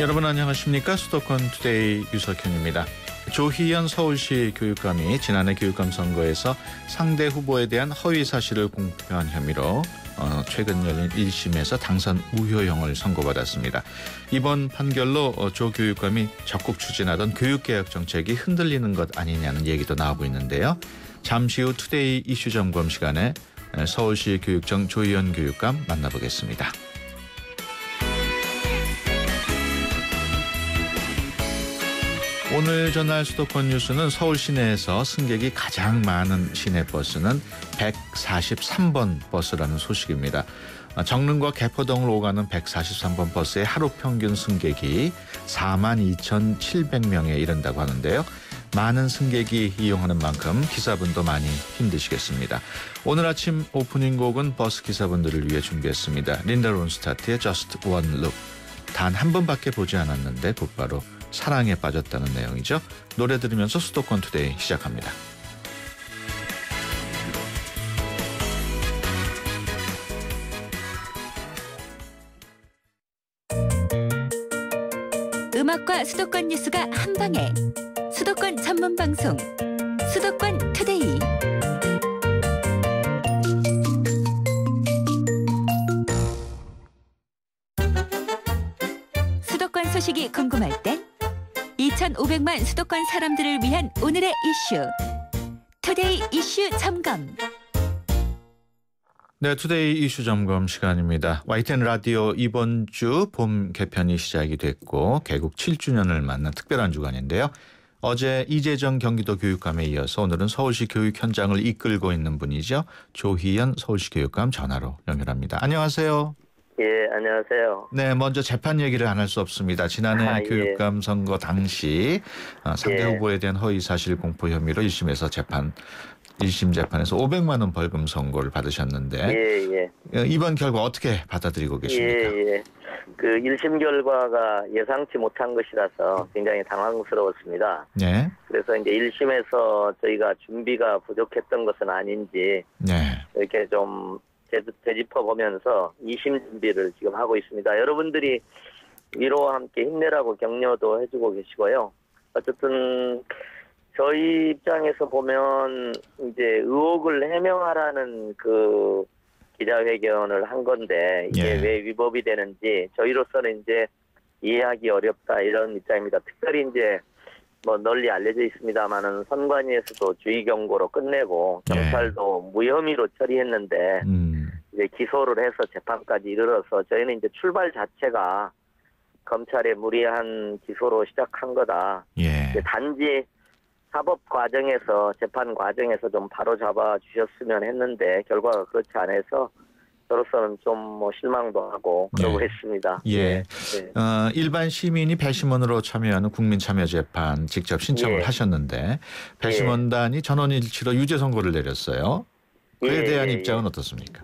여러분 안녕하십니까? 수도권 투데이 유석현입니다. 조희연 서울시 교육감이 지난해 교육감 선거에서 상대 후보에 대한 허위 사실을 공표한 혐의로 최근 열린 1심에서 당선 무효형을 선고받았습니다. 이번 판결로 조 교육감이 적극 추진하던 교육개혁 정책이 흔들리는 것 아니냐는 얘기도 나오고 있는데요. 잠시 후 투데이 이슈 점검 시간에 서울시 교육청 조희연 교육감 만나보겠습니다. 오늘 전할 수도권 뉴스는 서울 시내에서 승객이 가장 많은 시내버스는 143번 버스라는 소식입니다. 정릉과 개포동을 오가는 143번 버스의 하루 평균 승객이 42,700명에 이른다고 하는데요. 많은 승객이 이용하는 만큼 기사분도 많이 힘드시겠습니다. 오늘 아침 오프닝 곡은 버스 기사분들을 위해 준비했습니다. 린다 론스타트의 Just One Look. 단 한 번밖에 보지 않았는데 곧바로 사랑에 빠졌다는 내용이죠. 노래 들으면서 수도권 투데이 시작합니다. 음악과 수도권 뉴스가 한방에 수도권 전문 방송 수도권 투데이. 수도권 소식이 궁금할 땐 2,500만 수도권 사람들을 위한 오늘의 이슈 투데이 이슈 점검. 네, 투데이 이슈 점검 시간입니다. YTN 라디오 이번 주 봄 개편이 시작이 됐고 개국 7주년을 맞는 특별한 주간인데요. 어제 이재정 경기도 교육감에 이어서 오늘은 서울시 교육 현장을 이끌고 있는 분이죠. 조희연 서울시 교육감 전화로 연결합니다. 안녕하세요. 예, 안녕하세요. 네, 먼저 재판 얘기를 안 할 수 없습니다. 지난해 교육감 선거 당시 상대 후보에 대한 허위 사실 공표 혐의로 1심 재판에서 500만 원 벌금 선고를 받으셨는데 이번 결과 어떻게 받아들이고 계십니까? 그 1심 결과가 예상치 못한 것이라서 굉장히 당황스러웠습니다. 네. 그래서 이제 1심에서 저희가 준비가 부족했던 것은 아닌지 이렇게 좀 되짚어 보면서 2심 준비를 지금 하고 있습니다. 여러분들이 위로와 함께 힘내라고 격려도 해주고 계시고요. 어쨌든 저희 입장에서 보면 이제 의혹을 해명하라는 그 기자회견을 한 건데 이게 왜 위법이 되는지 저희로서는 이제 이해하기 어렵다 이런 입장입니다. 특별히 이제 뭐 널리 알려져 있습니다만은 선관위에서도 주의 경고로 끝내고 경찰도 무혐의로 처리했는데 이제 기소를 해서 재판까지 이르러서 저희는 이제 출발 자체가 검찰의 무리한 기소로 시작한 거다. 단지 사법 과정에서 재판 과정에서 좀 바로 잡아 주셨으면 했는데 결과가 그렇지 않아서 저로서는 좀 뭐 실망도 하고 그러고 했습니다. 일반 시민이 배심원으로 참여하는 국민참여재판 직접 신청을 하셨는데 배심원단이 전원일치로 유죄 선고를 내렸어요. 그에 대한 입장은 어떻습니까?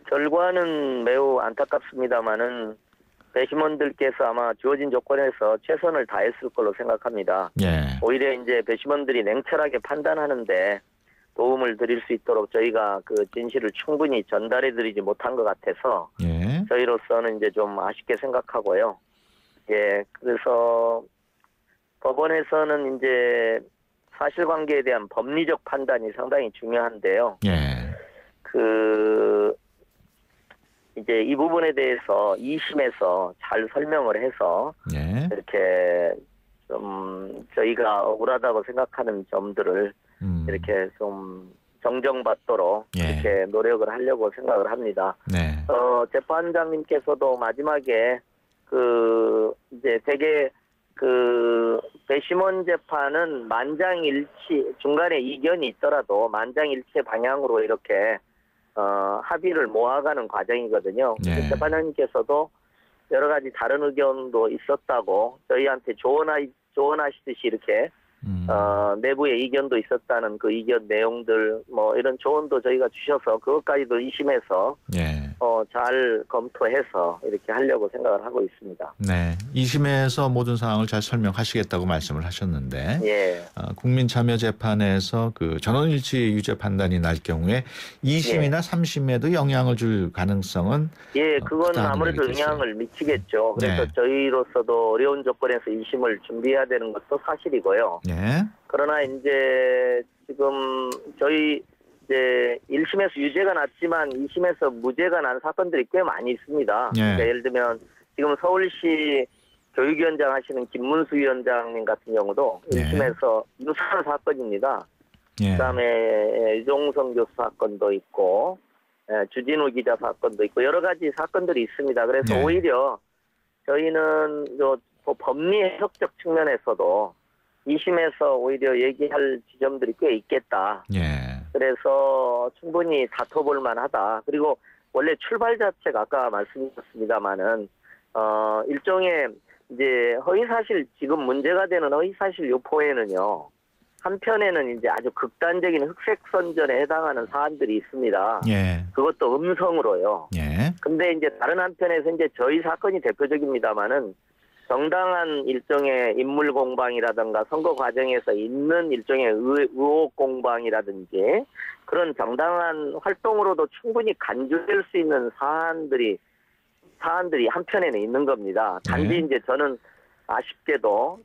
결과는 매우 안타깝습니다만은 배심원들께서 아마 주어진 조건에서 최선을 다했을 걸로 생각합니다. 오히려 이제 배심원들이 냉철하게 판단하는데 도움을 드릴 수 있도록 저희가 그 진실을 충분히 전달해드리지 못한 것 같아서 저희로서는 이제 좀 아쉽게 생각하고요. 그래서 법원에서는 이제 사실관계에 대한 법리적 판단이 상당히 중요한데요. 이제 이 부분에 대해서 2심에서 잘 설명을 해서 이렇게 좀 저희가 억울하다고 생각하는 점들을 이렇게 좀 정정받도록 이렇게 노력을 하려고 생각을 합니다. 재판장님께서도 마지막에 그 이제 되게 그 배심원 재판은 만장일치 중간에 이견이 있더라도 만장일치 방향으로 이렇게 합의를 모아가는 과정이거든요. 재판장님께서도 여러 가지 다른 의견도 있었다고 저희한테 조언하시듯이 이렇게 내부의 이견도 있었다는 그 이견 내용들 뭐 이런 조언도 저희가 주셔서 그것까지도 2심에서 잘 검토해서 이렇게 하려고 생각을 하고 있습니다. 네, 2심에서 모든 사항을 잘 설명하시겠다고 말씀을 하셨는데, 예. 국민참여재판에서 그 전원일치 유죄 판단이 날 경우에 2심이나 3심에도 영향을 줄 가능성은 그건 아무래도 영향을 미치겠죠. 그래서 저희로서도 어려운 조건에서 2심을 준비해야 되는 것도 사실이고요. 그러나 이제 지금 저희 이제 1심에서 유죄가 났지만 2심에서 무죄가 난 사건들이 꽤 많이 있습니다. 그러니까 예를 들면 지금 서울시 교육위원장 하시는 김문수 위원장님 같은 경우도 1심에서 유사한 사건입니다. 그다음에 유종성 교수 사건도 있고 주진우 기자 사건도 있고 여러 가지 사건들이 있습니다. 그래서 오히려 저희는 법리 해석적 측면에서도 2심에서 오히려 얘기할 지점들이 꽤 있겠다. 그래서 충분히 다퉈볼 만하다. 그리고 원래 출발 자체가 아까 말씀드렸습니다마는 일종의 이제 허위사실 지금 문제가 되는 허위사실 유포에는요. 한편에는 이제 아주 극단적인 흑색선전에 해당하는 사안들이 있습니다. 그것도 음성으로요. 근데 이제 다른 한편에서 이제 저희 사건이 대표적입니다마는 정당한 일종의 인물 공방이라든가 선거 과정에서 있는 일종의 의혹 공방이라든지 그런 정당한 활동으로도 충분히 간주될 수 있는 사안들이 한편에는 있는 겁니다. 단지 이제 저는 아쉽게도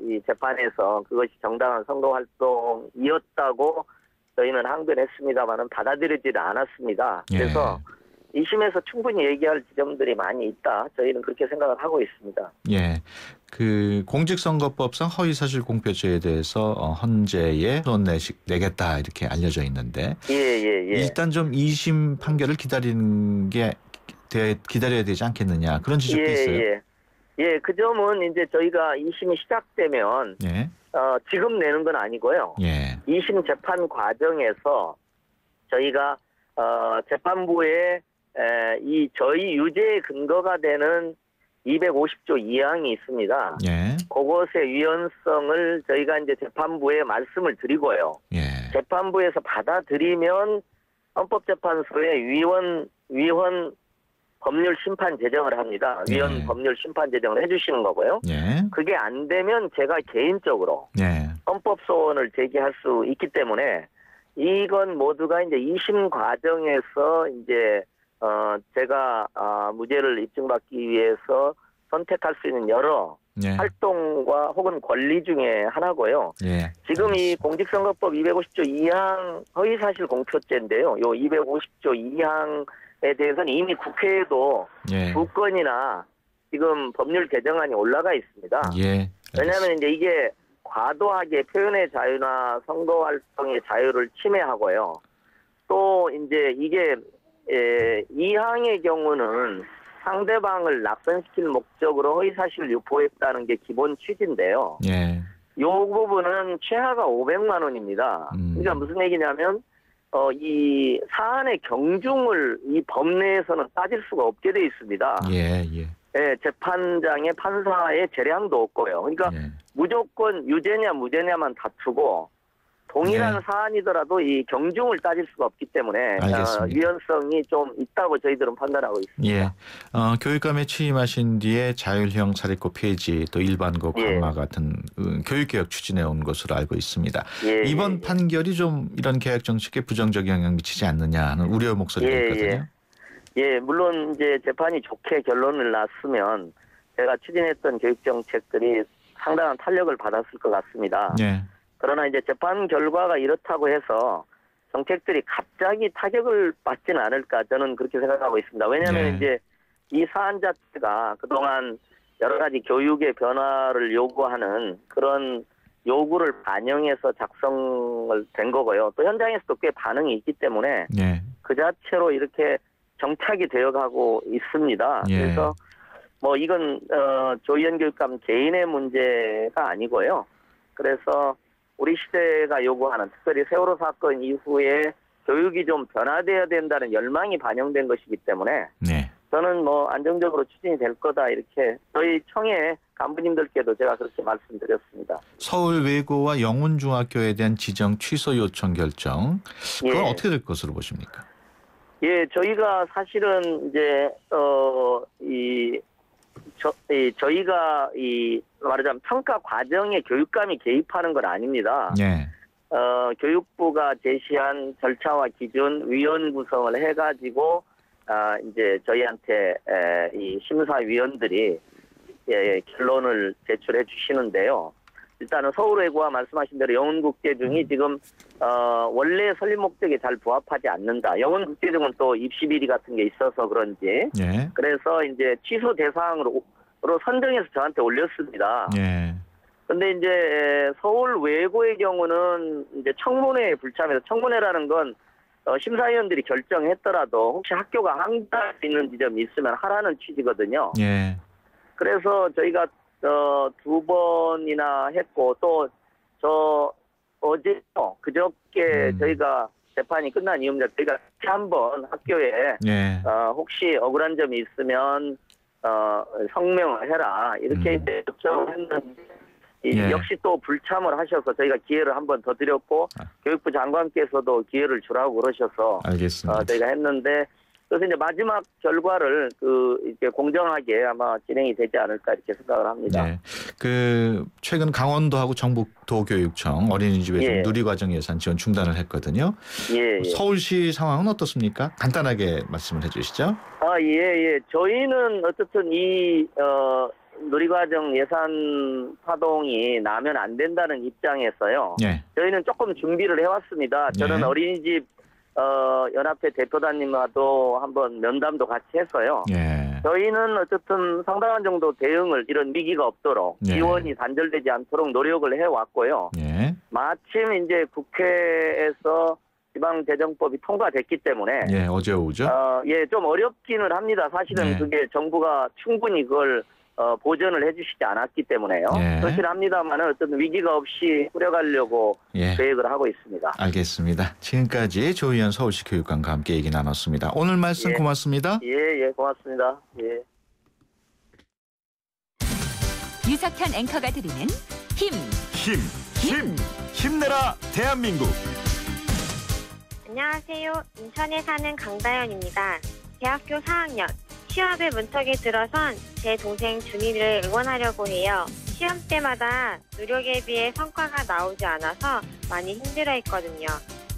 이 재판에서 그것이 정당한 선거 활동이었다고 저희는 항변했습니다만은 받아들이지는 않았습니다. 그래서 2심에서 충분히 얘기할 지점들이 많이 있다. 저희는 그렇게 생각을 하고 있습니다. 그 공직선거법상 허위사실 공표죄에 대해서 헌재에 손 내겠다 이렇게 알려져 있는데 일단 좀 2심 판결을 기다려야 되지 않겠느냐 그런 지적도 있어요. 그 점은 이제 저희가 2심이 시작되면 지금 내는 건 아니고요. 2심 재판 과정에서 저희가 재판부에 저희 유죄의 근거가 되는 250조 2항이 있습니다. 그것의 위헌성을 저희가 이제 재판부에 말씀을 드리고요. 재판부에서 받아들이면 헌법재판소에 위헌 법률 심판 제정을 합니다. 위헌 법률 심판 제정을 해주시는 거고요. 그게 안 되면 제가 개인적으로 헌법 소원을 제기할 수 있기 때문에 이건 모두가 이제 2심 과정에서 이제 제가 무죄를 입증받기 위해서 선택할 수 있는 여러 활동과 혹은 권리 중에 하나고요. 지금 이 공직선거법 250조 2항 허위사실 공표죄인데요. 요 250조 2항에 대해서는 이미 국회에도 2건이나 지금 법률 개정안이 올라가 있습니다. 왜냐하면 이제 이게 과도하게 표현의 자유나 선거 활동의 자유를 침해하고요. 또 이제 이게 2항의 경우는 상대방을 낙선시킬 목적으로 허위사실을 유포했다는 게 기본 취지인데요. 이 부분은 최하가 500만 원입니다. 그러니까 무슨 얘기냐면 이 사안의 경중을 이 법 내에서는 따질 수가 없게 돼 있습니다. 재판장의 판사의 재량도 없고요. 그러니까 무조건 유죄냐 무죄냐만 다투고 동일한 사안이더라도 이 경중을 따질 수가 없기 때문에 위헌성이 좀 있다고 저희들은 판단하고 있습니다. 교육감에 취임하신 뒤에 자율형 사립고 폐지 또 일반고 강화 같은 교육개혁 추진해 온 것으로 알고 있습니다. 이번 판결이 좀 이런 개혁 정책에 부정적 영향 미치지 않느냐 하는 우려 목소리가 있거든요. 물론 이제 재판이 좋게 결론을 났으면 제가 추진했던 교육 정책들이 상당한 탄력을 받았을 것 같습니다. 그러나 이제 재판 결과가 이렇다고 해서 정책들이 갑자기 타격을 받지는 않을까 저는 그렇게 생각하고 있습니다. 왜냐하면 이제 이 사안 자체가 그동안 여러 가지 교육의 변화를 요구하는 그런 요구를 반영해서 작성을 된 거고요. 또 현장에서도 꽤 반응이 있기 때문에 그 자체로 이렇게 정착이 되어가고 있습니다. 그래서 뭐 이건 조희연 교육감 개인의 문제가 아니고요. 그래서 우리 시대가 요구하는 특별히 세월호 사건 이후에 교육이 좀 변화돼야 된다는 열망이 반영된 것이기 때문에 저는 뭐 안정적으로 추진이 될 거다 이렇게 저희 청해 간부님들께도 제가 그렇게 말씀드렸습니다. 서울 외고와 영훈중학교에 대한 지정 취소 요청 결정 그건 어떻게 될 것으로 보십니까? 예, 저희가 사실은 이제 저희가 말하자면 평가 과정에 교육감이 개입하는 건 아닙니다. 예. 교육부가 제시한 절차와 기준 위원 구성을 해가지고 이제 저희한테 이 심사위원들이 결론을 제출해 주시는데요. 일단은 서울외고와 말씀하신 대로 영훈국제중이 지금 원래 설립 목적에 잘 부합하지 않는다. 영훈국제중은 또 입시 비리 같은 게 있어서 그런지 그래서 이제 취소 대상으로 선정해서 저한테 올렸습니다. 근데 이제 서울외고의 경우는 이제 청문회에 불참해서 청문회라는 건 심사위원들이 결정했더라도 혹시 학교가 항의할 수 있는 지점이 있으면 하라는 취지거든요. 그래서 저희가 2번이나 했고 또 그저께 저희가 재판이 끝난 이후입니다. 저희가 한번 학교에 혹시 억울한 점이 있으면 성명을 해라 이렇게 이제 요청을 했는데 역시 또 불참을 하셔서 저희가 기회를 한 번 더 드렸고 교육부 장관께서도 기회를 주라고 그러셔서 알겠습니다. 저희가 했는데 그래서 이제 마지막 결과를 이렇게 공정하게 아마 진행이 되지 않을까 이렇게 생각을 합니다. 최근 강원도하고 전북도교육청 어린이집에서 누리과정 예산 지원 중단을 했거든요. 서울시 상황은 어떻습니까? 간단하게 말씀을 해주시죠. 저희는 어쨌든 이 누리과정 예산 파동이 나면 안 된다는 입장에서요. 저희는 조금 준비를 해왔습니다. 저는 어린이집 연합회 대표단님과도 한번 면담도 같이 했어요. 저희는 어쨌든 상당한 정도 대응을 이런 위기가 없도록 지원이 단절되지 않도록 노력을 해왔고요. 마침 이제 국회에서 지방재정법이 통과됐기 때문에 어제 오후죠? 좀 어렵기는 합니다. 사실은 그게 정부가 충분히 그걸 보전을 해주시지 않았기 때문에요. 그렇긴 합니다만 어떤 위기가 없이 꾸려가려고 계획을 하고 있습니다. 알겠습니다. 지금까지 조희연 서울시 교육감과 함께 얘기 나눴습니다. 오늘 말씀 고맙습니다. 고맙습니다. 유석현 앵커가 드리는 힘내라 대한민국. 안녕하세요. 인천에 사는 강다연입니다. 대학교 4학년. 시험의 문턱에 들어선 제 동생 준이를 응원하려고 해요. 시험 때마다 노력에 비해 성과가 나오지 않아서 많이 힘들어했거든요.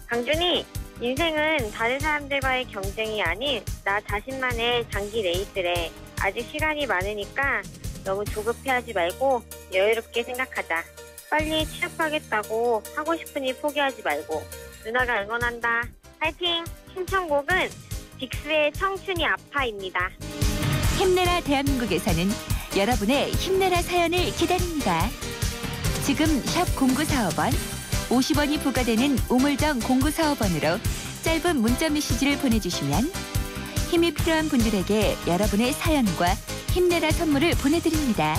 강준이, 인생은 다른 사람들과의 경쟁이 아닌 나 자신만의 장기 레이스래. 아직 시간이 많으니까 너무 조급해하지 말고 여유롭게 생각하자. 빨리 취업하겠다고 하고 싶으니 포기하지 말고. 누나가 응원한다. 파이팅! 신청곡은 빅스의 청춘이 아파입니다. 힘내라 대한민국에서는 여러분의 힘내라 사연을 기다립니다. 지금 샵 0945번 50원이 부과되는 우물정 0945번으로 짧은 문자 메시지를 보내주시면 힘이 필요한 분들에게 여러분의 사연과 힘내라 선물을 보내드립니다.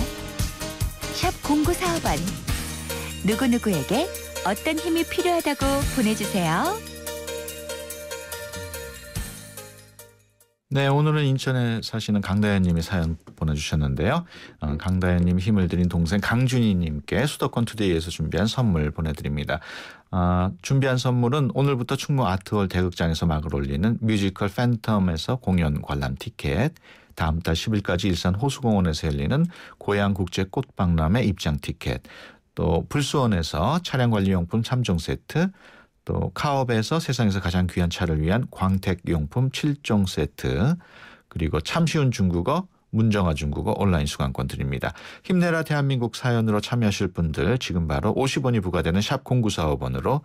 샵 0945번 누구누구에게 어떤 힘이 필요하다고 보내주세요. 오늘은 인천에 사시는 강다연님이 사연 보내주셨는데요. 강다연님 힘을 드린 동생 강준희님께 수도권 투데이에서 준비한 선물 보내드립니다. 준비한 선물은 오늘부터 충무 아트홀 대극장에서 막을 올리는 뮤지컬 팬텀에서 공연 관람 티켓, 다음 달 10일까지 일산 호수공원에서 열리는 고양국제 꽃박람회 입장 티켓, 또 불수원에서 차량관리용품 3종 세트, 또 카업에서 세상에서 가장 귀한 차를 위한 광택용품 7종 세트, 그리고 참 쉬운 중국어 문정아 중국어 온라인 수강권 드립니다. 힘내라 대한민국 사연으로 참여하실 분들 지금 바로 50원이 부과되는 샵 0945번으로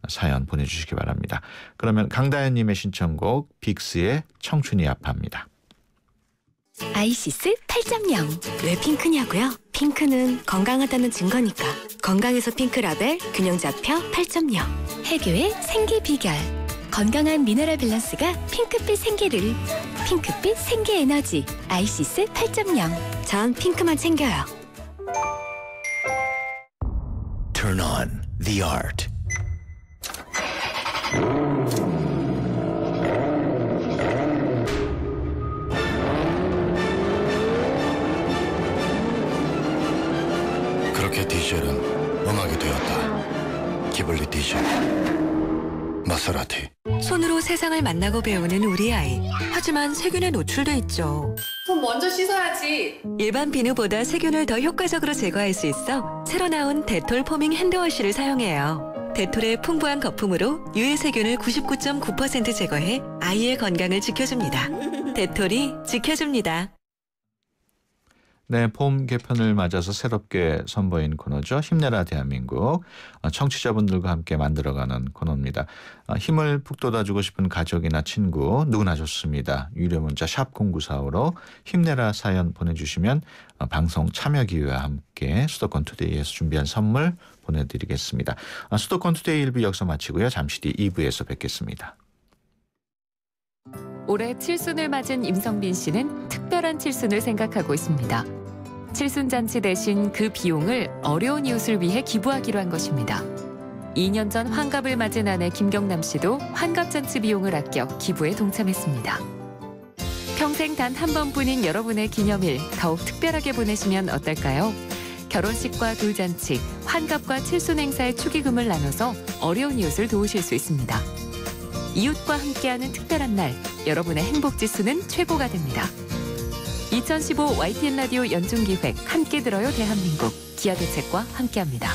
사연 보내주시기 바랍니다. 그러면 강다연님의 신청곡 빅스의 청춘이 아파입니다. 아이시스 8.0. 왜 핑크냐고요? 핑크는 건강하다는 증거니까. 건강에서 핑크라벨 균형 잡혀 8.0. 해교의 생기 비결. 건강한 미네랄 밸런스가 핑크빛 생기를. 핑크빛 생기 에너지. 아이시스 8.0. 전 핑크만 챙겨요. Turn on the art. 그렇게 DJ는 음악이 되었다. 기블리 DJ. 마세라티. 손으로 세상을 만나고 배우는 우리 아이. 하지만 세균에 노출돼 있죠. 손 먼저 씻어야지. 일반 비누보다 세균을 더 효과적으로 제거할 수 있어 새로 나온 데톨 포밍 핸드워시를 사용해요. 데톨의 풍부한 거품으로 유해 세균을 99.9% 제거해 아이의 건강을 지켜줍니다. 데톨이 지켜줍니다. 네, 봄 개편을 맞아서 새롭게 선보인 코너죠. 힘내라 대한민국. 청취자분들과 함께 만들어가는 코너입니다. 힘을 북돋아주고 싶은 가족이나 친구 누구나 좋습니다. 유료 문자 샵 0945로 힘내라 사연 보내주시면 방송 참여 기회와 함께 수도권 투데이에서 준비한 선물 보내드리겠습니다. 수도권 투데이 1부 여기서 마치고요. 잠시 뒤 2부에서 뵙겠습니다. 올해 칠순을 맞은 임성빈 씨는 특별한 칠순을 생각하고 있습니다. 칠순잔치 대신 그 비용을 어려운 이웃을 위해 기부하기로 한 것입니다. 2년 전 환갑을 맞은 아내 김경남 씨도 환갑잔치 비용을 아껴 기부에 동참했습니다. 평생 단 한 번뿐인 여러분의 기념일 더욱 특별하게 보내시면 어떨까요? 결혼식과 돌잔치, 환갑과 칠순 행사의 축의금을 나눠서 어려운 이웃을 도우실 수 있습니다. 이웃과 함께하는 특별한 날, 여러분의 행복지수는 최고가 됩니다. 2015 YTN 라디오 연중기획 함께 들어요 대한민국, 기아대책과 함께합니다.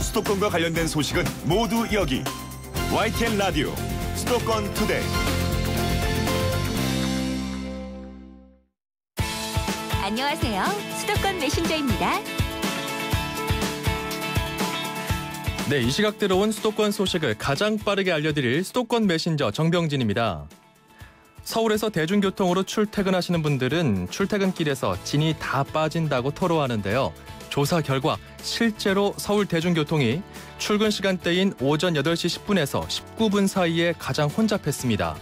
수도권과 관련된 소식은 모두 여기. YTN 라디오 수도권 투데이. 안녕하세요. 수도권 메신저입니다. 네, 이 시각 들어온 수도권 소식을 가장 빠르게 알려드릴 수도권 메신저 정병진입니다. 서울에서 대중교통으로 출퇴근하시는 분들은 출퇴근길에서 진이 다 빠진다고 토로하는데요. 조사 결과 실제로 서울 대중교통이 출근 시간대인 오전 8시 10분에서 19분 사이에 가장 혼잡했습니다.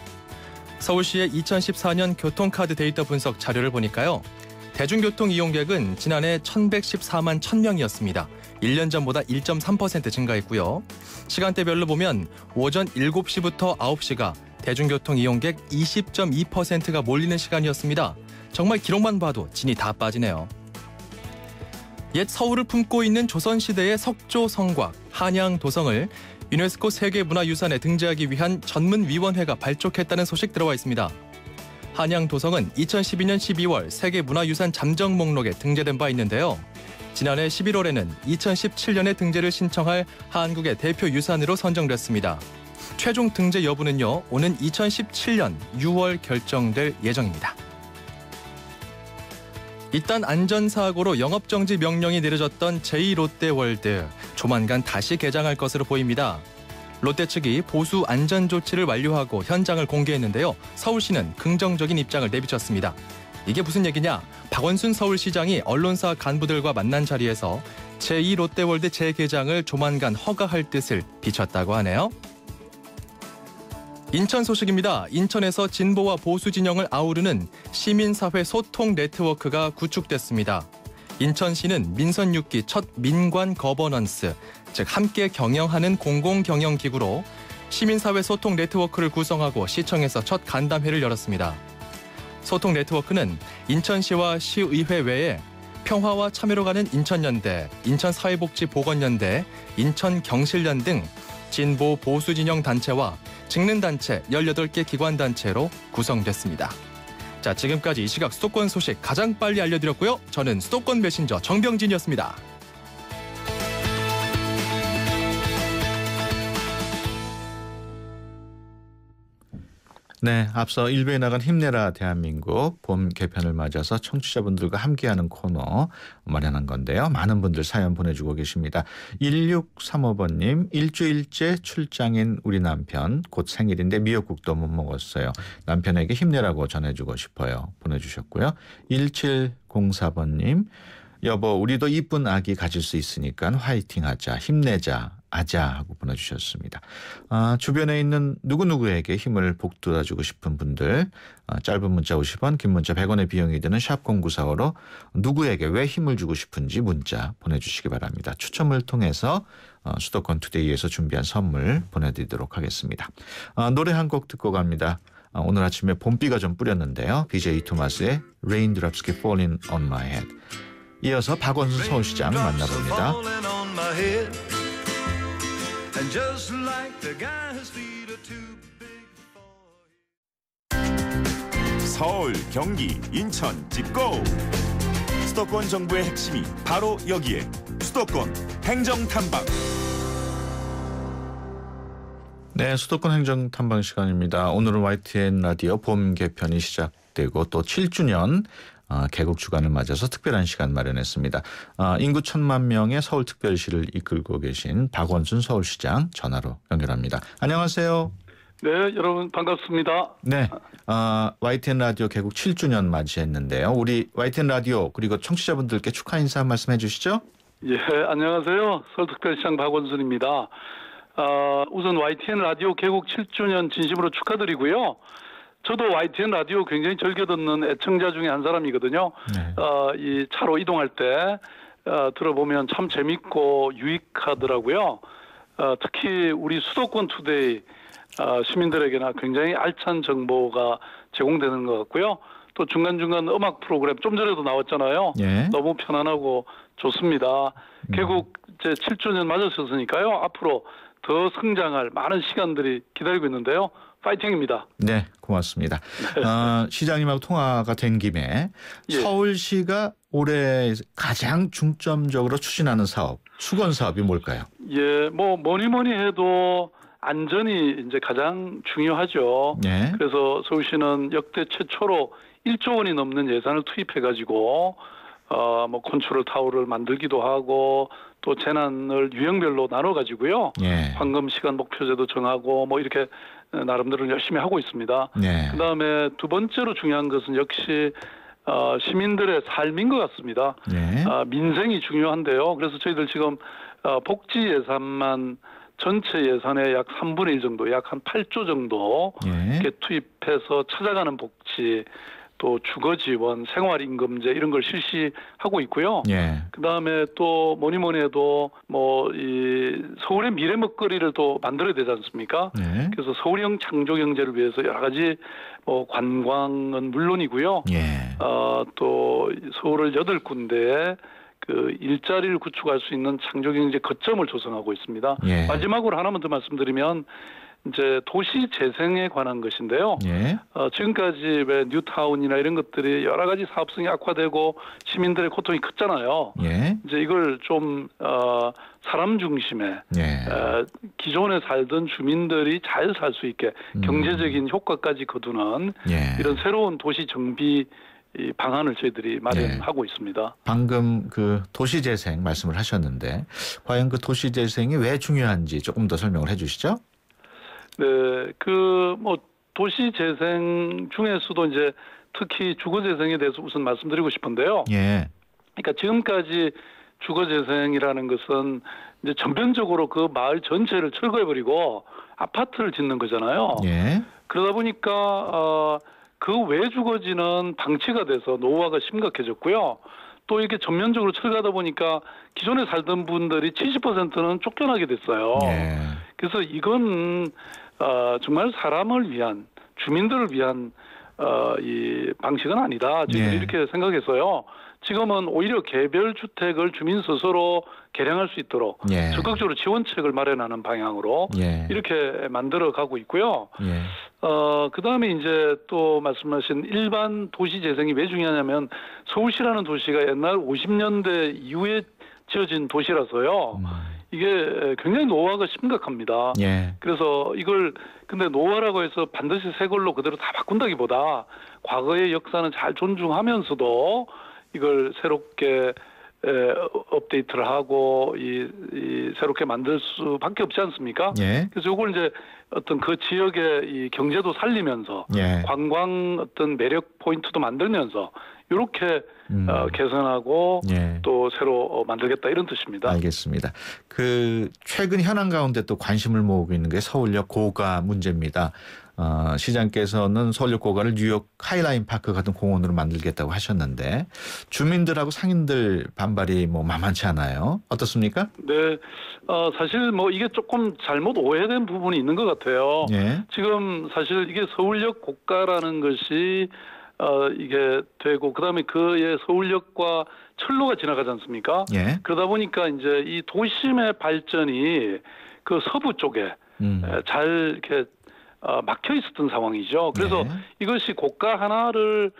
서울시의 2014년 교통카드 데이터 분석 자료를 보니까요. 대중교통 이용객은 지난해 1114만 1000명이었습니다. 1년 전보다 1.3% 증가했고요. 시간대별로 보면 오전 7시부터 9시가 대중교통 이용객 20.2%가 몰리는 시간이었습니다. 정말 기록만 봐도 진이 다 빠지네요. 옛 서울을 품고 있는 조선시대의 석조 성곽, 한양 도성을 유네스코 세계문화유산에 등재하기 위한 전문위원회가 발족했다는 소식 들어와 있습니다. 한양 도성은 2012년 12월 세계문화유산 잠정 목록에 등재된 바 있는데요. 지난해 11월에는 2017년에 등재를 신청할 한국의 대표 유산으로 선정됐습니다. 최종 등재 여부는요, 오는 2017년 6월 결정될 예정입니다. 이딴 안전사고로 영업정지 명령이 내려졌던 제2롯데월드, 조만간 다시 개장할 것으로 보입니다. 롯데 측이 보수 안전조치를 완료하고 현장을 공개했는데요. 서울시는 긍정적인 입장을 내비쳤습니다. 이게 무슨 얘기냐? 박원순 서울시장이 언론사 간부들과 만난 자리에서 제2롯데월드 재개장을 조만간 허가할 뜻을 비췄다고 하네요. 인천 소식입니다. 인천에서 진보와 보수 진영을 아우르는 시민사회 소통 네트워크가 구축됐습니다. 인천시는 민선 6기 첫 민관 거버넌스, 즉 함께 경영하는 공공경영기구로 시민사회 소통 네트워크를 구성하고 시청에서 첫 간담회를 열었습니다. 소통 네트워크는 인천시와 시의회 외에 평화와 참여로 가는 인천연대, 인천사회복지보건연대, 인천경실련 등 진보 보수 진영 단체와 직능단체 18개 기관단체로 구성됐습니다. 자, 지금까지 이 시각 수도권 소식 가장 빨리 알려드렸고요. 저는 수도권 메신저 정병진이었습니다. 네, 앞서 1부에 나간 힘내라 대한민국 봄 개편을 맞아서 청취자분들과 함께하는 코너 마련한 건데요. 많은 분들 사연 보내주고 계십니다. 1635번님, 일주일째 출장인 우리 남편, 곧 생일인데 미역국도 못 먹었어요. 남편에게 힘내라고 전해주고 싶어요. 보내주셨고요. 1704번님, 여보 우리도 이쁜 아기 가질 수 있으니까 화이팅하자, 힘내자, 아자 하고 보내주셨습니다. 주변에 있는 누구누구에게 힘을 북돋아주고 싶은 분들, 짧은 문자 50원, 긴 문자 100원의 비용이 드는 샵 0945로 누구에게 왜 힘을 주고 싶은지 문자 보내주시기 바랍니다. 추첨을 통해서 수도권 투데이에서 준비한 선물 보내드리도록 하겠습니다. 노래 한 곡 듣고 갑니다. 오늘 아침에 봄비가 좀 뿌렸는데요. BJ 토마스의 Raindrops Keep Falling on My Head. 이어서 박원순 서울시장 만나봅니다. And just like the guy whose feet are too big for 서울, 경기, 인천, 집고! 수도권 정부의 핵심이 바로 여기에 수도권 행정탐방. 네, 수도권 행정탐방 시간입니다. 오늘은 YTN 라디오 봄 개편이 시작되고 또 7주년 개국 주간을 맞아서 특별한 시간 마련했습니다. 인구 1,000만 명의 서울특별시를 이끌고 계신 박원순 서울시장 전화로 연결합니다. 안녕하세요. 네, 여러분 반갑습니다. 네, YTN 라디오 개국 7주년 맞이했는데요. 우리 YTN 라디오 그리고 청취자분들께 축하 인사 한 말씀 해주시죠. 예, 안녕하세요. 서울특별시장 박원순입니다. 우선 YTN 라디오 개국 7주년 진심으로 축하드리고요. 저도 YTN 라디오 굉장히 즐겨 듣는 애청자 중에 한 사람이거든요. 네. 이 차로 이동할 때 들어보면 참 재밌고 유익하더라고요. 특히 우리 수도권 투데이 시민들에게나 굉장히 알찬 정보가 제공되는 것 같고요. 또 중간중간 음악 프로그램 좀 전에도 나왔잖아요. 예. 너무 편안하고 좋습니다. 개국 이제 7주년 맞으셨으니까요. 앞으로 더 성장할 많은 시간들이 기다리고 있는데요. 파이팅입니다. 네, 고맙습니다. 시장님하고 통화가 된 김에 예. 서울시가 올해 가장 중점적으로 추진하는 사업, 수건 사업이 뭘까요? 예, 뭐니 해도 안전이 이제 가장 중요하죠. 예. 그래서 서울시는 역대 최초로 1조 원이 넘는 예산을 투입해가지고 컨트롤 타워를 만들기도 하고 또 재난을 유형별로 나눠가지고요. 예. 황금 시간 목표제도 정하고 이렇게 나름대로 열심히 하고 있습니다. 예. 그다음에 두 번째로 중요한 것은 역시 시민들의 삶인 것 같습니다. 예. 민생이 중요한데요. 그래서 저희들 지금 복지 예산만 전체 예산의 약 3분의 1 정도, 약 한 8조 정도 예. 이렇게 투입해서 찾아가는 복지, 또 주거 지원, 생활임금제 이런 걸 실시하고 있고요. 예. 그다음에 또 뭐니 해도 이 서울의 미래 먹거리를 또 만들어야 되지 않습니까? 예. 그래서 서울형 창조 경제를 위해서 여러 가지 관광은 물론이고요. 예. 또 서울을 8군데에 그 일자리를 구축할 수 있는 창조 경제 거점을 조성하고 있습니다. 예. 마지막으로 하나만 더 말씀드리면 이제 도시 재생에 관한 것인데요. 예. 지금까지 왜 뉴타운이나 이런 것들이 여러 가지 사업성이 악화되고 시민들의 고통이 컸잖아요. 예. 이제 이걸 좀 사람 중심에 기존에 살던 주민들이 잘 살 수 있게 경제적인 효과까지 거두는 이런 새로운 도시 정비 이 방안을 저희들이 마련하고 있습니다. 방금 그 도시재생 말씀을 하셨는데 과연 그 도시재생이 왜 중요한지 조금 더 설명을 해주시죠. 네, 도시재생 중에서도 이제 특히 주거재생에 대해서 우선 말씀드리고 싶은데요. 예. 그러니까 지금까지 주거재생이라는 것은 이제 전면적으로 그 마을 전체를 철거해버리고 아파트를 짓는 거잖아요. 예. 그러다 보니까 그 외주거지는 방치가 돼서 노후화가 심각해졌고요. 또 이렇게 전면적으로 철거하다 보니까 기존에 살던 분들이 70%는 쫓겨나게 됐어요. 예. 그래서 이건 정말 사람을 위한, 주민들을 위한 이 방식은 아니다. 저희들이 이렇게 생각해서요. 지금은 오히려 개별 주택을 주민 스스로 개량할 수 있도록 적극적으로 지원책을 마련하는 방향으로 이렇게 만들어 가고 있고요. 그다음에 이제 또 말씀하신 일반 도시 재생이 왜 중요하냐면 서울시라는 도시가 옛날 50년대 이후에 지어진 도시라서요. 이게 굉장히 노후화가 심각합니다. 그래서 이걸 근데 노후화라고 해서 반드시 새 걸로 그대로 다 바꾼다기보다 과거의 역사는 잘 존중하면서도 이걸 새롭게 업데이트를 하고 새롭게 만들 수밖에 없지 않습니까? 그래서 이걸 이제 어떤 그 지역의 이 경제도 살리면서 관광 어떤 매력 포인트도 만들면서 이렇게 개선하고 또 새로 만들겠다 이런 뜻입니다. 알겠습니다. 그 최근 현안 가운데 또 관심을 모으고 있는 게 서울역 고가 문제입니다. 시장께서는 서울역 고가를 뉴욕 하이라인 파크 같은 공원으로 만들겠다고 하셨는데 주민들하고 상인들 반발이 만만치 않아요. 어떻습니까? 네, 사실 이게 조금 잘못 오해된 부분이 있는 것 같아요. 지금 사실 이게 서울역 고가라는 것이 이게 되고 그다음에 그의 서울역과 철로가 지나가지 않습니까? 예. 그러다 보니까 이제 이 도심의 발전이 그 서부 쪽에 잘 이렇게 막혀 있었던 상황이죠. 그래서 이것이 고가 하나를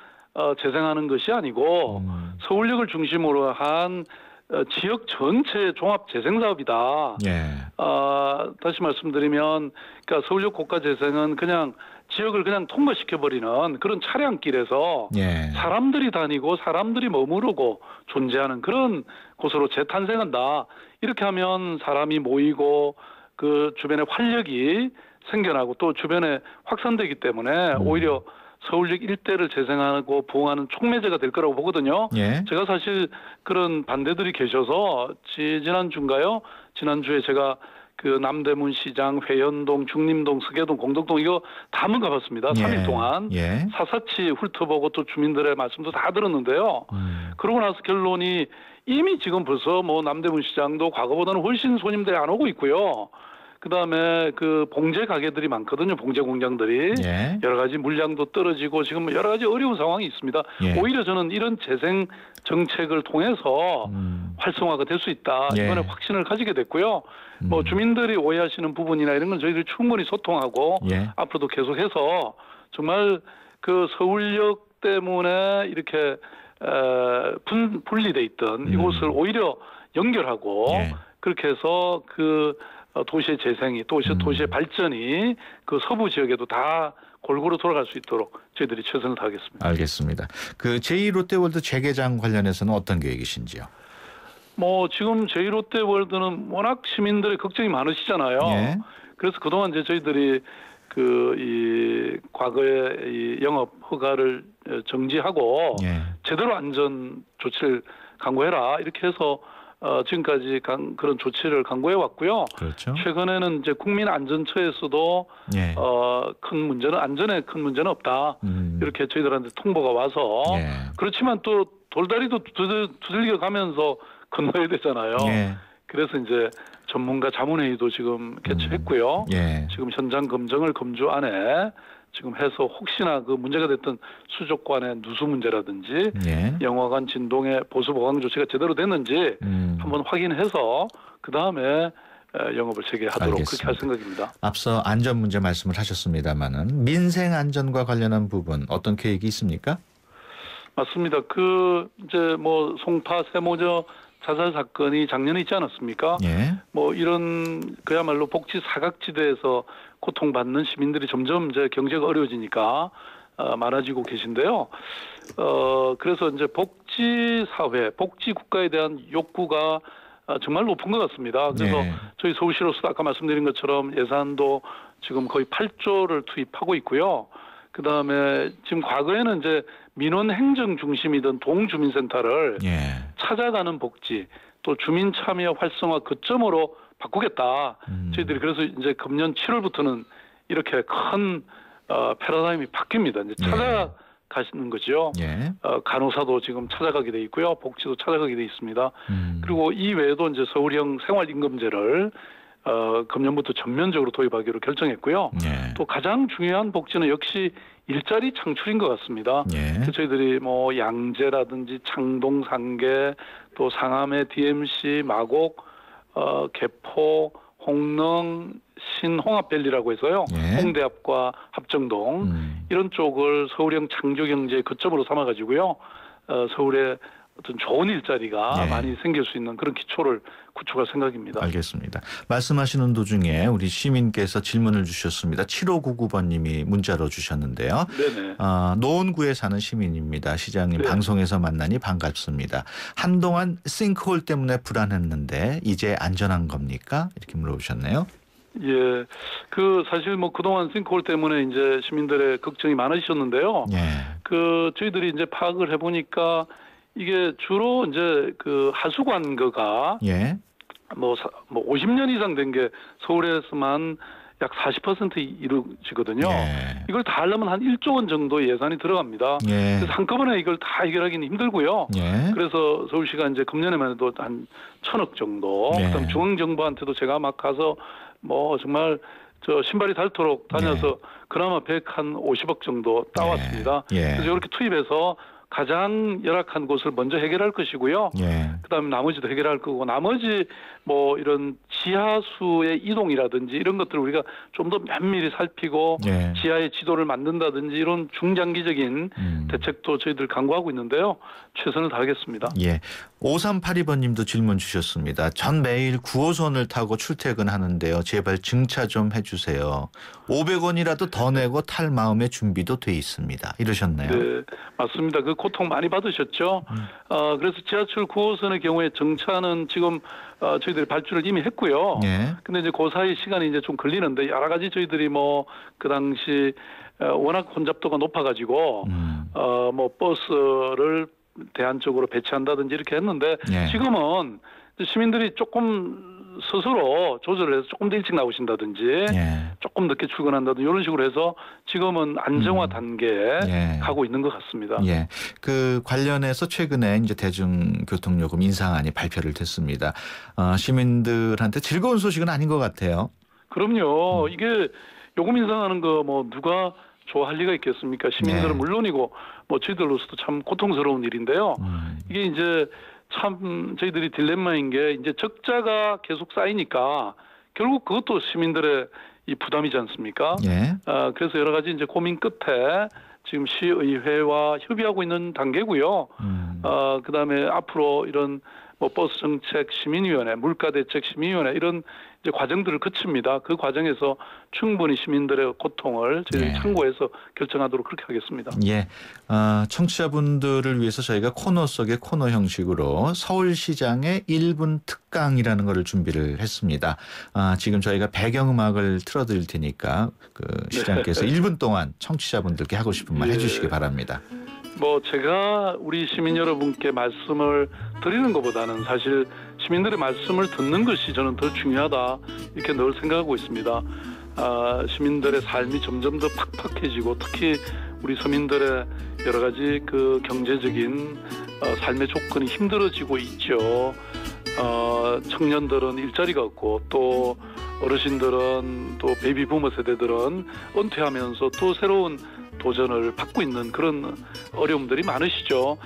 재생하는 것이 아니고 서울역을 중심으로 한 지역 전체 종합 재생 사업이다. 예. 다시 말씀드리면, 그러니까 서울역 고가 재생은 그냥 지역을 그냥 통과시켜버리는 그런 차량길에서 예. 사람들이 다니고 사람들이 머무르고 존재하는 그런 곳으로 재탄생한다. 이렇게 하면 사람이 모이고 그 주변에 활력이 생겨나고 또 주변에 확산되기 때문에 오히려 서울역 일대를 재생하고 부흥하는 촉매제가 될 거라고 보거든요. 예. 제가 사실 그런 반대들이 계셔서 지난주인가요? 지난주에 제가 그 남대문 시장, 회연동, 중림동, 서계동, 공덕동 이거 다 한번 가봤습니다. 예. 3일 동안. 예. 사사치 훑어보고 또 주민들의 말씀도 다 들었는데요. 그러고 나서 결론이 이미 지금 벌써 뭐 남대문 시장도 과거보다는 훨씬 손님들이 안 오고 있고요. 그다음에 그 봉제 가게들이 많거든요. 봉제 공장들이. 예. 여러 가지 물량도 떨어지고 지금 여러 가지 어려운 상황이 있습니다. 예. 오히려 저는 이런 재생 정책을 통해서 활성화가 될 수 있다. 예. 이번에 확신을 가지게 됐고요. 뭐 주민들이 오해하시는 부분이나 이런 건 저희들이 충분히 소통하고 예. 앞으로도 계속해서 정말 그 서울역 때문에 이렇게 분리돼 있던 이곳을 오히려 연결하고 예. 그렇게 해서 그 도시의 재생이 도시의 발전이 그 서부 지역에도 다 골고루 돌아갈 수 있도록 저희들이 최선을 다하겠습니다. 알겠습니다. 그 제2롯데월드 재개장 관련해서는 어떤 계획이신지요? 뭐 지금 제2롯데월드는 워낙 시민들의 걱정이 많으시잖아요. 예. 그래서 그동안 이제 저희들이 그 이 과거에 이 영업 허가를 정지하고 예. 제대로 안전 조치를 강구해라 이렇게 해서 지금까지 그런 조치를 강구해 왔고요. 그렇죠. 최근에는 이제 국민안전처에서도 예. 큰 문제는 안전에 큰 문제는 없다. 이렇게 저희들한테 통보가 와서 예. 그렇지만 또 돌다리도 두들겨 가면서 건너야 되잖아요. 예. 그래서 이제 전문가 자문회의도 지금 개최했고요. 예. 지금 현장 검증을 검주 안에 지금 해서 혹시나 그 문제가 됐던 수족관의 누수 문제라든지 예. 영화관 진동의 보수 보강 조치가 제대로 됐는지 한번 확인해서 그 다음에 영업을 재개하도록 알겠습니다. 그렇게 할 생각입니다. 앞서 안전 문제 말씀을 하셨습니다마는 민생 안전과 관련한 부분 어떤 계획이 있습니까? 맞습니다. 그 이제 뭐 송파 세모저 자살 사건이 작년에 있지 않았습니까? 예. 뭐 이런 그야말로 복지 사각지대에서 고통받는 시민들이 점점 이제 경제가 어려워지니까 많아지고 계신데요. 그래서 이제 복지 사회, 복지 국가에 대한 욕구가 정말 높은 것 같습니다. 그래서 네. 저희 서울시로서도 아까 말씀드린 것처럼 예산도 지금 거의 8조를 투입하고 있고요. 그다음에 지금 과거에는 이제 민원 행정 중심이던 동주민센터를 예. 찾아가는 복지 또 주민 참여 활성화 거점으로 바꾸겠다. 저희들이 그래서 이제 금년 7월부터는 이렇게 큰 패러다임이 바뀝니다. 이제 찾아가시는 거죠. 예. 간호사도 지금 찾아가게 돼 있고요. 복지도 찾아가게 돼 있습니다. 그리고 이 외에도 이제 서울형 생활임금제를 금년부터 전면적으로 도입하기로 결정했고요. 예. 또 가장 중요한 복지는 역시 일자리 창출인 것 같습니다. 예. 그래서 저희들이 뭐 양재라든지 창동, 상계, 또 상암의 DMC, 마곡, 개포, 홍릉, 신홍합밸리라고 해서요. 예. 홍대 앞과 합정동 이런 쪽을 서울형 창조경제의 거점으로 삼아가지고요. 서울에 어떤 좋은 일자리가 예. 많이 생길 수 있는 그런 기초를 구축할 생각입니다. 알겠습니다. 말씀하시는 도중에 우리 시민께서 질문을 주셨습니다. 7599번님이 문자로 주셨는데요. 네네. 노원구에 사는 시민입니다. 시장님 네. 방송에서 만나니 반갑습니다. 한동안 싱크홀 때문에 불안했는데 이제 안전한 겁니까? 이렇게 물어보셨네요. 예, 그 사실 뭐 그동안 싱크홀 때문에 이제 시민들의 걱정이 많으셨는데요. 예. 그 저희들이 이제 파악을 해보니까 이게 주로 이제 그 하수관거가 예. 뭐 50년 이상 된 게 서울에서만 약 40% 이루어지거든요. 예. 이걸 다 하려면 한 1조 원 정도 예산이 들어갑니다. 예. 그래서 한꺼번에 이걸 다 해결하기는 힘들고요. 예. 그래서 서울시가 이제 금년에만 해도 한 1,000억 정도. 예. 그다음 중앙정부한테도 제가 막 가서 뭐 정말 저 신발이 닳도록 다녀서 그나마 150억 정도 따왔습니다. 그래서 이렇게 투입해서 가장 열악한 곳을 먼저 해결할 것이고요. 그다음에 나머지도 해결할 거고, 나머지 뭐 이런 지하수의 이동이라든지 이런 것들을 우리가 좀 더 면밀히 살피고 지하의 지도를 만든다든지 이런 중장기적인 대책도 저희들 강구하고 있는데요. 최선을 다하겠습니다. 5382번님도 질문 주셨습니다. 전 매일 9호선을 타고 출퇴근하는데요. 제발 증차 좀 해주세요. 500원이라도 더 내고 탈 마음의 준비도 돼 있습니다. 이러셨나요? 네, 맞습니다. 그 고통 많이 받으셨죠. 그래서 지하철 9호선의 경우에 정차는 지금 저희들이 발주를 이미 했고요. 근데 이제 그 사이 시간이 이제 좀 걸리는데 여러 가지 저희들이 뭐 그 당시 워낙 혼잡도가 높아가지고 뭐 버스를 대안쪽으로 배치한다든지 이렇게 했는데 지금은 시민들이 조금 스스로 조절을 해서 조금 더 일찍 나오신다든지 조금 늦게 출근한다든지 이런 식으로 해서 지금은 안정화 단계에 가고 있는 것 같습니다. 그 관련해서 최근에 이제 대중교통요금 인상안이 발표를 됐습니다. 시민들한테 즐거운 소식은 아닌 것 같아요. 그럼요. 이게 요금 인상하는 거 뭐 누가 좋아할 리가 있겠습니까? 시민들은 물론이고 뭐 저희들로서도 참 고통스러운 일인데요. 이게 이제 참 저희들이 딜레마인 게 이제 적자가 계속 쌓이니까 결국 그것도 시민들의 이 부담이지 않습니까? 그래서 여러 가지 이제 고민 끝에 지금 시의회와 협의하고 있는 단계고요. 그다음에 앞으로 이런 뭐 버스 정책 시민위원회, 물가대책 시민위원회 이런 이제 과정들을 거칩니다. 그 과정에서 충분히 시민들의 고통을 저희들이 참고해서 결정하도록 그렇게 하겠습니다. 청취자분들을 위해서 저희가 코너 속의 코너 형식으로 서울시장의 1분 특강이라는 것을 준비를 했습니다. 지금 저희가 배경음악을 틀어드릴 테니까 그 시장께서 1분 동안 청취자분들께 하고 싶은 말 해주시기 바랍니다. 뭐 제가 우리 시민 여러분께 말씀을 드리는 것보다는 사실 시민들의 말씀을 듣는 것이 저는 더 중요하다 이렇게 늘 생각하고 있습니다. 시민들의 삶이 점점 더 팍팍해지고 특히 우리 서민들의 여러 가지 그 경제적인 삶의 조건이 힘들어지고 있죠. 청년들은 일자리가 없고 또 어르신들은 또 베이비 부머 세대들은 은퇴하면서 또 새로운 도전을 받고 있는 그런 어려움들이 많으시죠.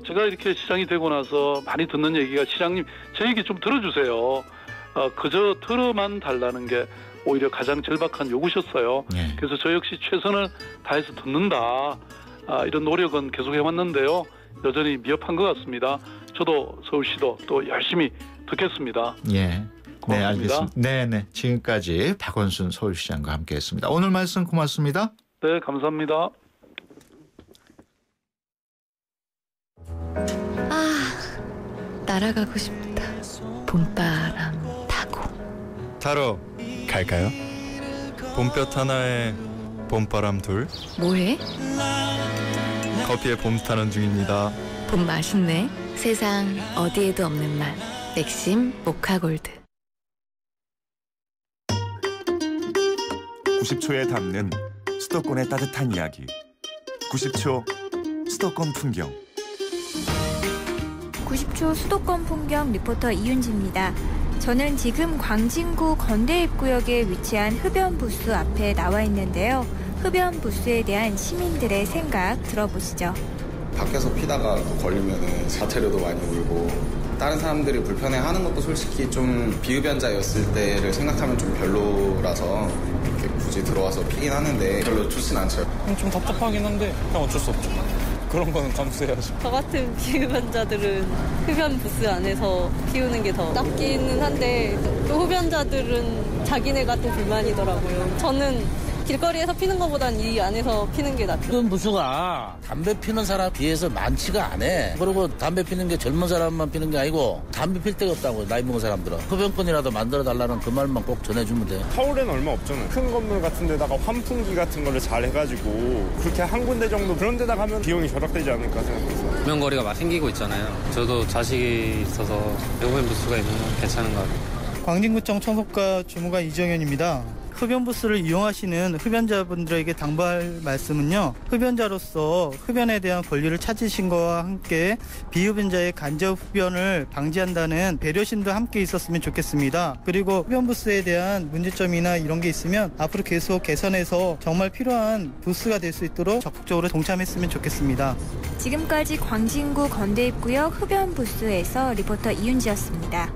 제가 이렇게 시장이 되고 나서 많이 듣는 얘기가 시장님 제 얘기 좀 들어주세요. 그저 들어만 달라는 게 오히려 가장 절박한 요구셨어요. 그래서 저 역시 최선을 다해서 듣는다. 이런 노력은 계속 해왔는데요. 여전히 미흡한 것 같습니다. 저도 서울시도 또 열심히 듣겠습니다. 고맙습니다. 네, 알겠습니다. 네. 지금까지 박원순 서울시장과 함께했습니다. 오늘 말씀 고맙습니다. 네, 감사합니다. 날아가고 싶다. 봄바람 타고. 타러 갈까요? 봄볕 하나에 봄바람 둘. 뭐해? 커피에 봄 타는 중입니다. 봄 맛있네. 세상 어디에도 없는 맛. 맥심 모카골드. 90초에 담는 수도권의 따뜻한 이야기. 90초 수도권 풍경. 90초 수도권 풍경 리포터 이윤지입니다. 저는 지금 광진구 건대입구역에 위치한 흡연부스 앞에 나와 있는데요. 흡연부스에 대한 시민들의 생각 들어보시죠. 밖에서 피다가 또 걸리면 자체료도 많이 울고 다른 사람들이 불편해하는 것도 솔직히 좀 비흡연자였을 때를 생각하면 좀 별로라서 이렇게 굳이 들어와서 피긴 하는데 별로 좋진 않죠. 좀 답답하긴 한데 그냥 어쩔 수 없죠. 그런 거는 감수해야죠. 저 같은 비흡연자들은 흡연 부스 안에서 피우는 게 더 낫기는 한데 또 흡연자들은 자기네가 또 불만이더라고요. 저는 길거리에서 피는 것보단 이 안에서 피는 게 낫죠. 흡연 부스가 담배 피는 사람 비해서 많지가 않아. 그리고 담배 피는 게 젊은 사람만 피는 게 아니고 담배 필 데가 없다고 나이 먹은 사람들은. 흡연권이라도 만들어달라는 그 말만 꼭 전해주면 돼. 서울에는 얼마 없잖아요. 큰 건물 같은 데다가 환풍기 같은 거를 잘 해가지고 그렇게 한 군데 정도 그런 데다 가면 비용이 절약되지 않을까 생각해서. 흡연거리가 막 생기고 있잖아요. 저도 자식이 있어서 흡연 부스가 있는 건 괜찮은 것 같아요. 광진구청 청소과 주무관 이정현입니다. 흡연 부스를 이용하시는 흡연자분들에게 당부할 말씀은요. 흡연자로서 흡연에 대한 권리를 찾으신 것과 함께 비흡연자의 간접 흡연을 방지한다는 배려심도 함께 있었으면 좋겠습니다. 그리고 흡연 부스에 대한 문제점이나 이런 게 있으면 앞으로 계속 개선해서 정말 필요한 부스가 될 수 있도록 적극적으로 동참했으면 좋겠습니다. 지금까지 광진구 건대입구역 흡연 부스에서 리포터 이윤지였습니다.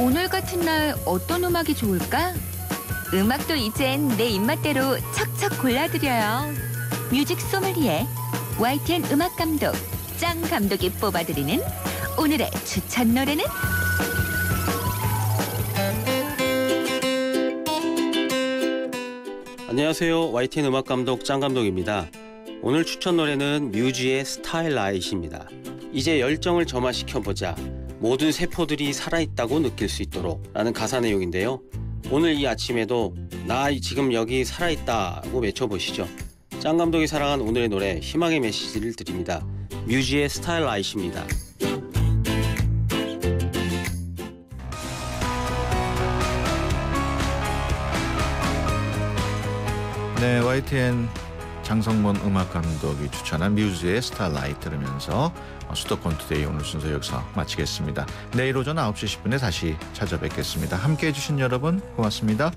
오늘 같은 날 어떤 음악이 좋을까? 음악도 이젠 내 입맛대로 척척 골라드려요. 뮤직 소믈리에 YTN 음악 감독 짱 감독이 뽑아드리는 오늘의 추천 노래는? 안녕하세요. YTN 음악 감독 짱 감독입니다. 오늘 추천 노래는 뮤즈의 스타일라이트입니다. 이제 열정을 점화시켜보자. 모든 세포들이 살아있다고 느낄 수 있도록 라는 가사 내용인데요. 오늘 이 아침에도 나 지금 여기 살아있다고 외쳐보시죠. 짱 감독이 사랑한 오늘의 노래 희망의 메시지를 드립니다. 뮤즈의 스타일라이트입니다. 네, YTN 장성문 음악 감독이 추천한 뮤즈의 스타라이트 들으면서 수도권 투데이 오늘 순서 여기서 마치겠습니다. 내일 오전 9시 10분에 다시 찾아뵙겠습니다. 함께해 주신 여러분 고맙습니다.